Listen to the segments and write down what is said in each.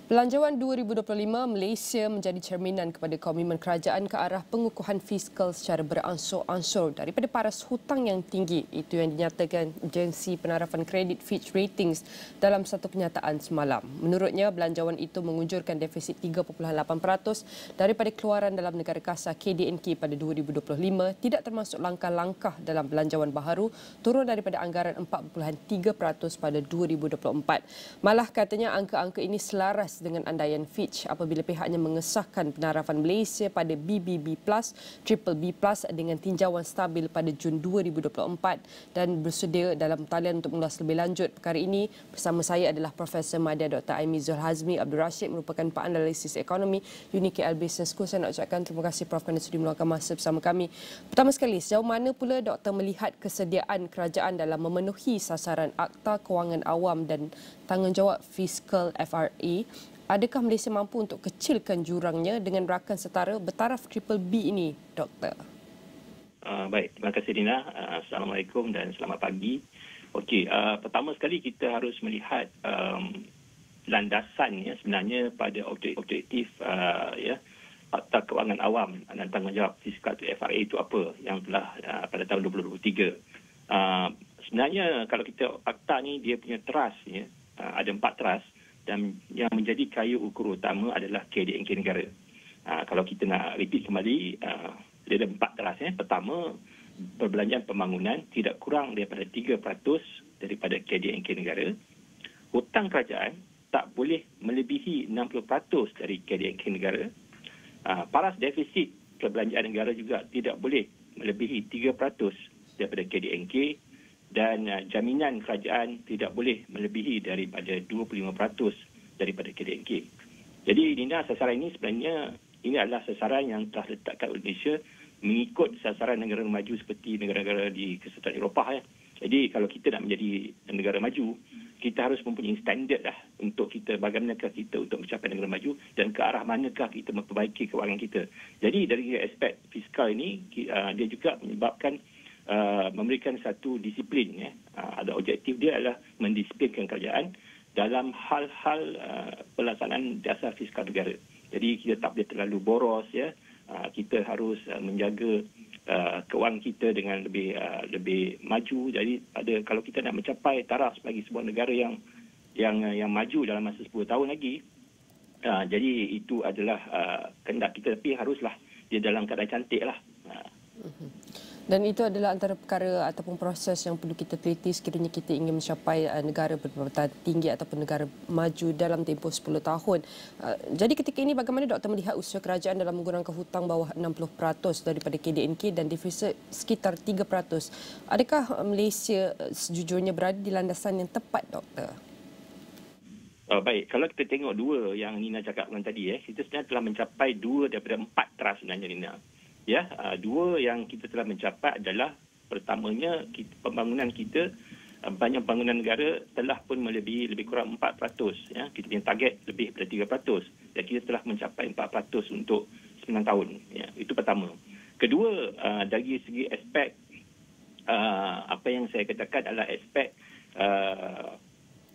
Belanjawan 2025 Malaysia menjadi cerminan kepada komitmen kerajaan ke arah pengukuhan fiskal secara beransur-ansur daripada paras hutang yang tinggi. Itu yang dinyatakan agensi penarafan kredit Fitch Ratings dalam satu penyataan semalam. Menurutnya, belanjawan itu mengunjurkan defisit 3.8% daripada keluaran dalam negara kasar KDNK pada 2025, tidak termasuk langkah-langkah dalam belanjawan baharu turun daripada anggaran 4.3% pada 2024. Malah katanya angka-angka ini selaras dengan andaian Fitch apabila pihaknya mengesahkan penarafan Malaysia pada BBB+, BBB+ dengan tinjauan stabil pada Jun 2024 dan bersedia dalam talian untuk mengulas lebih lanjut perkara ini. Bersama saya adalah Profesor Madya Dr. Aimi Zul Hazmi Abdul Rashid, merupakan penganalisis ekonomi UniKL Business School. Saya nak ucapkan terima kasih Prof kerana sudi meluangkan masa bersama kami. Pertama sekali, sejauh mana pula Doktor melihat kesediaan kerajaan dalam memenuhi sasaran Akta Kewangan Awam dan tanggungjawab fiskal FRA? Adakah Malaysia mampu untuk kecilkan jurangnya dengan rakan setara bertaraf BBB ini, Doktor? Baik, terima kasih Dina. Assalamualaikum dan selamat pagi. Okey, pertama sekali kita harus melihat landasan sebenarnya pada objektif Akta Kewangan Awam dan tanggungjawab fiskal FRA itu apa yang telah pada tahun 2023. Sebenarnya kalau kita akta ni dia punya trust ada 4 trust dan yang menjadi kayu ukur utama adalah KDNK negara. Kalau kita nak repeat kembali, dia ada 4 trust. Pertama, perbelanjaan pembangunan tidak kurang daripada 3% daripada KDNK negara. Hutang kerajaan tak boleh melebihi 60% dari KDNK negara. Paras defisit perbelanjaan negara juga tidak boleh melebihi 3% daripada KDNK. Dan jaminan kerajaan tidak boleh melebihi daripada 25% daripada KDNK. Jadi Nina, sasaran ini sebenarnya ini adalah sasaran yang telah ditetapkan oleh Malaysia mengikut sasaran negara maju seperti negara-negara di Kesatuan Eropah. Jadi kalau kita nak menjadi negara maju, kita harus mempunyai standard untuk kita bagaimanakah kita untuk mencapai negara maju dan ke arah manakah kita memperbaiki kewangan kita. Jadi dari aspek fiskal ini, dia juga menyebabkan memberikan satu disiplin. Ada objektif dia adalah mendisiplinkan kerajaan dalam hal-hal pelaksanaan dasar fiskal negara. Jadi kita tak boleh terlalu boros. Kita harus menjaga kewangan kita dengan lebih maju. Jadi kalau kita nak mencapai taraf sebagai sebuah negara yang maju dalam masa 10 tahun lagi, jadi itu adalah kehendak kita, tapi haruslah dia dalam keadaan cantik lah. Dan itu adalah antara perkara ataupun proses yang perlu kita teliti sekiranya kita ingin mencapai negara berpendapatan tinggi ataupun negara maju dalam tempoh 10 tahun. Jadi ketika ini bagaimana Doktor melihat usaha kerajaan dalam mengurangkan hutang bawah 60% daripada KDNK dan defisit sekitar 3%? Adakah Malaysia sejujurnya berada di landasan yang tepat, Doktor? Baik, kalau kita tengok dua yang Nina cakapkan tadi, kita sebenarnya telah mencapai 2 daripada 4 trust sebenarnya, Nina. Dua yang kita telah mencapai adalah pertamanya pembangunan kita, banyak bangunan negara telah pun melebihi lebih kurang 4%. Kita punya target lebih daripada 3%. Dan kita telah mencapai 4% untuk 9 tahun. Itu pertama. Kedua, dari segi aspek apa yang saya katakan adalah aspek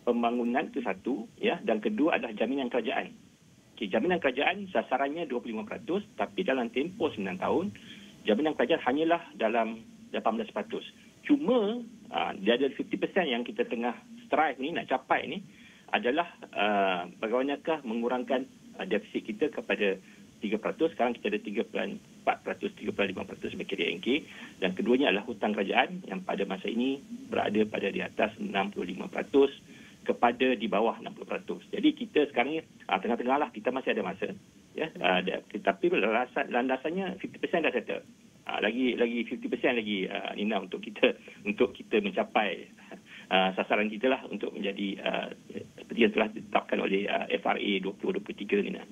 pembangunan itu satu, dan kedua adalah jaminan kerajaan. Jaminan kerajaan sasarannya 25%, tapi dalam tempoh 9 tahun, jaminan kerajaan hanyalah dalam 18%. Cuma, dia ada 50% yang kita tengah strive ni, nak capai ni, adalah bagaimanakah mengurangkan defisit kita kepada 3%. Sekarang kita ada 3.4%, 3.5% sebagai KDNK. Dan keduanya adalah hutang kerajaan yang pada masa ini berada pada di atas 65%. Kepada di bawah 60%. Jadi kita sekarang ni tengah-tengah lah, kita masih ada masa. Tapi landasannya 50% dah settle. Lagi 50% lagi Nina untuk kita mencapai sasaran kita lah untuk menjadi seperti yang telah ditetapkan oleh FRA 2023, Nina.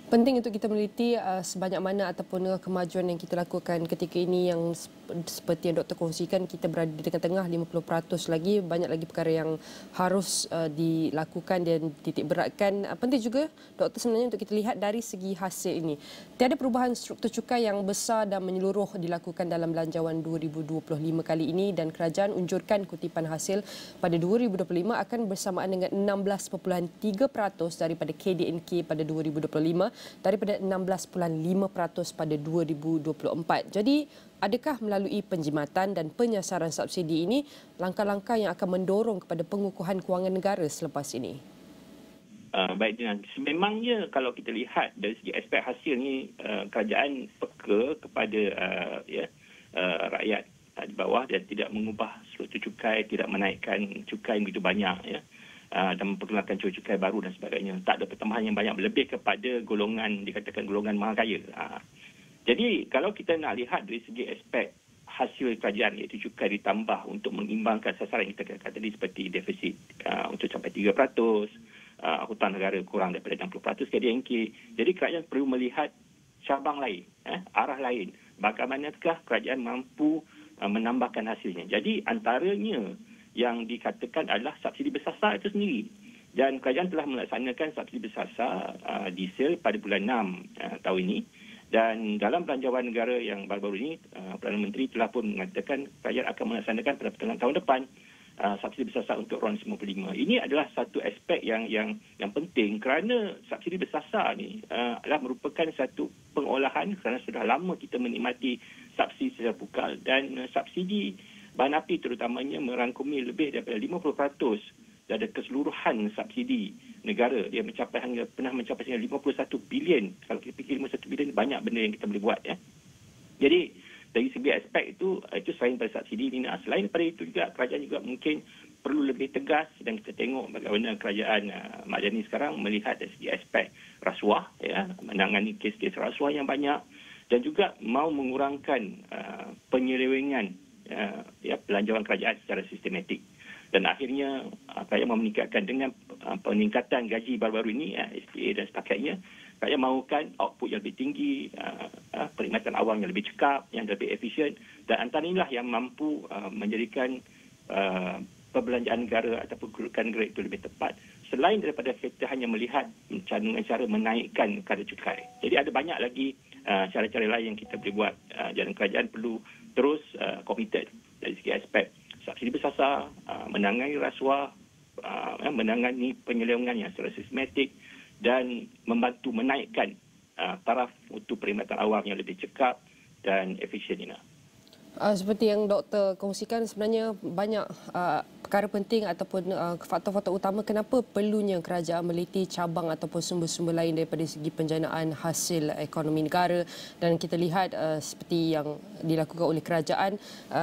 Penting untuk kita meneliti sebanyak mana ataupun kemajuan yang kita lakukan ketika ini yang seperti yang Doktor kongsikan, kita berada di tengah-tengah 50% lagi, banyak lagi perkara yang harus dilakukan dan titik beratkan. Penting juga Doktor sebenarnya untuk kita lihat dari segi hasil ini. Tiada perubahan struktur cukai yang besar dan menyeluruh dilakukan dalam belanjawan 2025 kali ini dan kerajaan unjurkan kutipan hasil pada 2025 akan bersamaan dengan 16.3% daripada KDNK pada 2025 daripada 16.5% pada 2024. Jadi, adakah melalui penjimatan dan penyasaran subsidi ini langkah-langkah yang akan mendorong kepada pengukuhan kewangan negara selepas ini? Baik, Dinan. Sememangnya kalau kita lihat dari segi aspek hasil ni, kerajaan peka kepada rakyat di bawah dan tidak mengubah struktur cukai, tidak menaikkan cukai begitu banyak, ya. Dan memperkenalkan cukai baru dan sebagainya. Tak ada pertambahan yang banyak, lebih kepada golongan, dikatakan golongan mahal kaya. Jadi kalau kita nak lihat dari segi aspek hasil kerajaan, iaitu cukai ditambah untuk mengimbangkan sasaran yang kita katakan tadi seperti defisit untuk capai 3%, hutang negara kurang daripada 60% KDNK. Jadi kerajaan perlu melihat cabang lain, arah lain. Bagaimanakah kerajaan mampu menambahkan hasilnya. Jadi antaranya yang dikatakan adalah subsidi bersasar itu sendiri. Dan kerajaan telah melaksanakan subsidi bersasar diesel pada bulan 6 tahun ini. Dan dalam belanjawan negara yang baru-baru ini, Perdana Menteri telah pun mengatakan kerajaan akan melaksanakan pada pertengahan tahun depan subsidi bersasar untuk RON 95. Ini adalah satu aspek yang penting kerana subsidi bersasar ni adalah merupakan satu pengolahan kerana sudah lama kita menikmati subsidi secara pukal dan subsidi bahan api terutamanya merangkumi lebih daripada 50% dari keseluruhan subsidi negara. Dia pernah mencapai hingga 51 bilion. Kalau kita fikir 51 bilion, banyak benda yang kita boleh buat, ya. Jadi dari segi aspek itu selain pada subsidi ini, selain daripada itu juga kerajaan juga mungkin perlu lebih tegas dan kita tengok bagaimana kerajaan Mak Jani sekarang melihat dari segi aspek rasuah, ya, menangani kes-kes rasuah yang banyak dan juga mau mengurangkan penyelewengan belanjawan kerajaan secara sistematik. Dan akhirnya kerajaan mahu meningkatkan dengan peningkatan gaji baru-baru ini, SPA dan sebagainya. Kerajaan mahukan output yang lebih tinggi, perkhidmatan awam yang lebih cekap, yang lebih efisien, dan antara inilah yang mampu menjadikan perbelanjaan negara ataupun kedudukan negara itu lebih tepat. Selain daripada kita hanya melihat dengan cara menaikkan kadar cukai. Jadi ada banyak lagi cara-cara lain yang kita boleh buat. Dan kerajaan perlu terus komited dari segi aspek subsidi bersasar, menangani rasuah, menangani penyelewengan yang secara sistematik dan membantu menaikkan taraf mutu perkhidmatan awam yang lebih cekap dan efisien ini. Seperti yang Doktor kongsikan, sebenarnya banyak perkara penting ataupun faktor-faktor utama kenapa perlunya kerajaan meliti cabang ataupun sumber-sumber lain daripada segi penjanaan hasil ekonomi negara. Dan kita lihat seperti yang dilakukan oleh kerajaan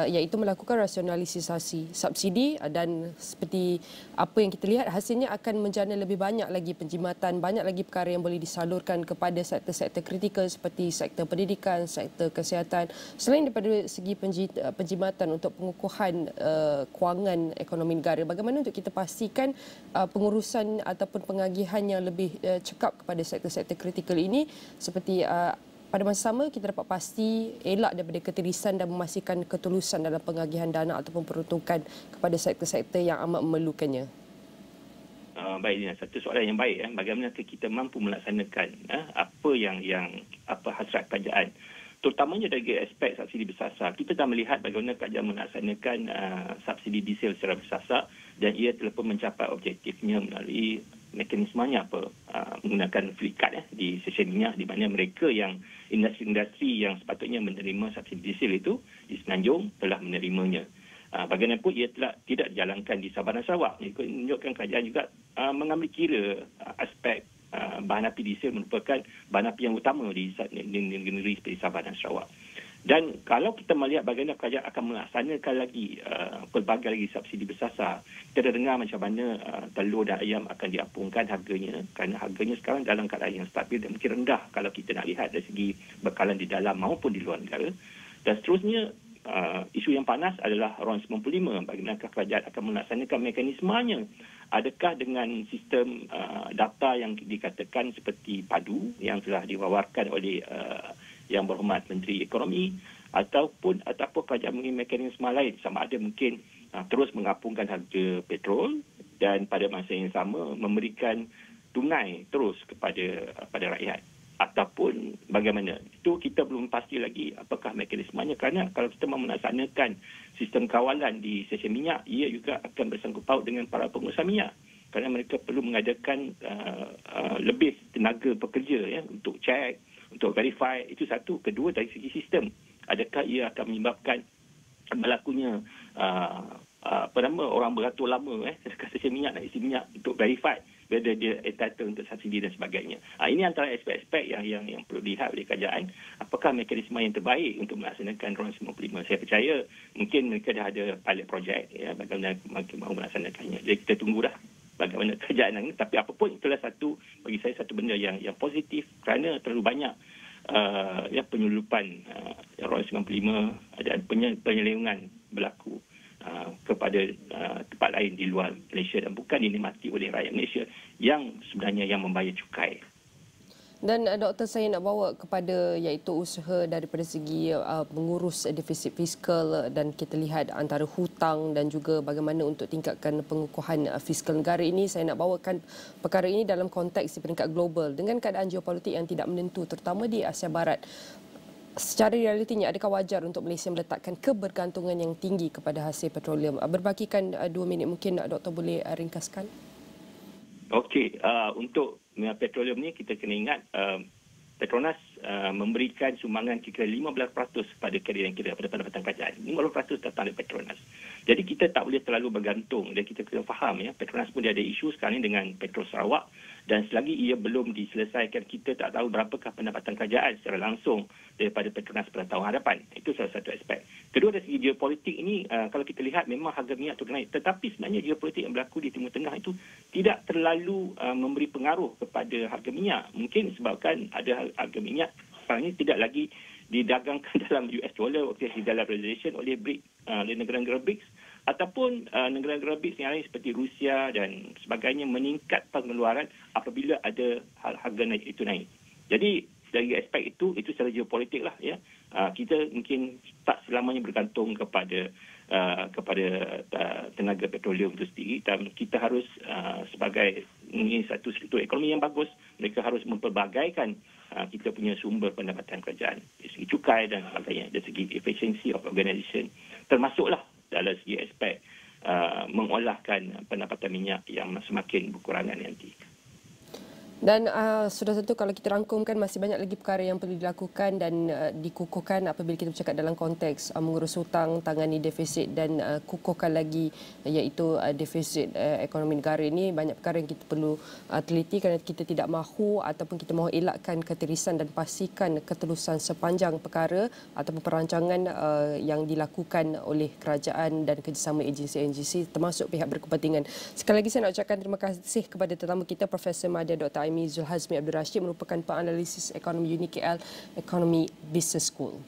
iaitu melakukan rasionalisasi subsidi dan seperti apa yang kita lihat hasilnya akan menjana lebih banyak lagi penjimatan, banyak lagi perkara yang boleh disalurkan kepada sektor-sektor kritikal seperti sektor pendidikan, sektor kesihatan. Selain daripada segi penjimatan untuk pengukuhan kewangan ekonomi negara, bagaimana untuk kita pastikan pengurusan ataupun pengagihan yang lebih cekap kepada sektor-sektor kritikal ini seperti pada masa sama kita dapat pasti elak daripada ketirisan dan memastikan ketulusan dalam pengagihan dana ataupun peruntukan kepada sektor-sektor yang amat memerlukannya. Baik, satu soalan yang baik. Bagaimana kita mampu melaksanakan apa yang hasrat kerajaan, terutamanya dari aspek subsidi bersasar. Kita dah melihat bagaimana kerajaan melaksanakan subsidi diesel secara bersasar dan ia telah pun mencapai objektifnya melalui mekanismenya menggunakan fleet card di stesen minyak, di mana mereka yang industri-industri yang sepatutnya menerima subsidi diesel itu di Semenanjung telah menerimanya. Bagaimanapun ia telah tidak dijalankan di Sabah dan Sarawak. Ia menunjukkan kerajaan juga mengambil kira aspek bahan api diesel merupakan bahan api yang utama di negeri seperti Sabah dan Sarawak. Dan kalau kita melihat bagaimana kerajaan akan melaksanakan lagi pelbagai lagi subsidi bersasar, kita dah dengar macam mana telur dan ayam akan diapungkan harganya kerana harganya sekarang dalam keadaan yang stabil dan mungkin rendah kalau kita nak lihat dari segi bekalan di dalam maupun di luar negara. Dan seterusnya isu yang panas adalah RON 95. Bagaimanakah kerajaan akan melaksanakan mekanismenya adakah dengan sistem data yang dikatakan seperti padu yang telah diwawarkan oleh Yang Berhormat Menteri Ekonomi ataupun kerajaan mengambil mekanisme lain, sama ada mungkin terus mengapungkan harga petrol dan pada masa yang sama memberikan tunai terus kepada rakyat, ataupun bagaimana. Itu kita belum pasti lagi apakah mekanismenya, kerana kalau kita mahu melaksanakan sistem kawalan di stesen minyak, ia juga akan bersangkut paut dengan para pengusaha minyak, kerana mereka perlu mengadakan lebih tenaga pekerja untuk cek, untuk verify. Itu satu. Kedua, dari segi sistem, adakah ia akan menyebabkan berlakunya orang beratur lama dekat stesen minyak nak isi minyak untuk verify whether dia entitled untuk subsidi dan sebagainya. Ini antara aspek-aspek yang perlu dilihat oleh kerajaan. Apakah mekanisme yang terbaik untuk melaksanakan RON 95? Saya percaya mungkin mereka dah ada pilot project, bagaimana mereka mahu melaksanakannya. Jadi kita tunggu dah bagaimana kerajaan ini. Tapi apapun, itulah bagi saya satu benda yang positif, kerana terlalu banyak penyelundupan RON 95 dan penyelewengan berlaku kepada tempat lain di luar Malaysia dan bukan dinikmati oleh rakyat Malaysia yang sebenarnya yang membayar cukai. Dan Doktor, saya nak bawa kepada iaitu usaha daripada segi mengurus defisit fiskal, dan kita lihat antara hutang dan juga bagaimana untuk tingkatkan pengukuhan fiskal negara ini. Saya nak bawakan perkara ini dalam konteks di peringkat global dengan keadaan geopolitik yang tidak menentu terutama di Asia Barat. Secara realitinya, adakah wajar untuk Malaysia meletakkan kebergantungan yang tinggi kepada hasil petroleum? Berbakikan 2 minit, mungkin Doktor boleh ringkaskan? Okey, untuk petroleum ni kita kena ingat Petronas memberikan sumbangan kira 15% pada kredit yang kira pada pendapatan kerajaan. 15% datang dari Petronas. Jadi kita tak boleh terlalu bergantung, dan kita kena faham Petronas pun dia ada isu sekarang ni dengan Petro Sarawak, dan selagi ia belum diselesaikan, kita tak tahu berapakah pendapatan kerajaan secara langsung daripada Petronas pada tahun hadapan. Itu salah satu aspek. Kedua, dari segi geopolitik ini, kalau kita lihat memang harga minyak turun naik, tetapi sebenarnya geopolitik yang berlaku di Timur Tengah itu tidak terlalu memberi pengaruh kepada harga minyak. Mungkin sebabkan ada harga minyak sekarang ini tidak lagi didagangkan dalam US dollar waktu dalam realization oleh negara-negara BRICS, ataupun negara-negara BRICS yang lain seperti Rusia dan sebagainya meningkat pengeluaran apabila ada harga naik itu naik. Jadi dari aspek itu secara geopolitik lah kita mungkin tak selamanya bergantung kepada tenaga petroleum itu sendiri, dan kita harus sebagai ini satu struktur ekonomi yang bagus, mereka harus mempelbagaikan kita punya sumber pendapatan kerajaan dari segi cukai dan sebagainya, dari segi efficiency of organisation, termasuklah dalam segi aspek mengolahkan pendapatan minyak yang semakin berkurangan nanti. Dan sudah tentu kalau kita rangkumkan, masih banyak lagi perkara yang perlu dilakukan dan dikukuhkan apabila kita bercakap dalam konteks mengurus hutang, tangani defisit dan kukuhkan lagi iaitu defisit ekonomi negara ini. Banyak perkara yang kita perlu teliti kerana kita tidak mahu ataupun kita mahu elakkan ketirisan dan pastikan keterusan sepanjang perkara ataupun perancangan yang dilakukan oleh kerajaan dan kerjasama agensi-agensi termasuk pihak berkepentingan. Sekali lagi saya nak ucapkan terima kasih kepada tetamu kita, Profesor Madya Dr. Aimi Zulhazmi Abdul Rashid, merupakan penganalisis ekonomi UNI KL Economy Business School.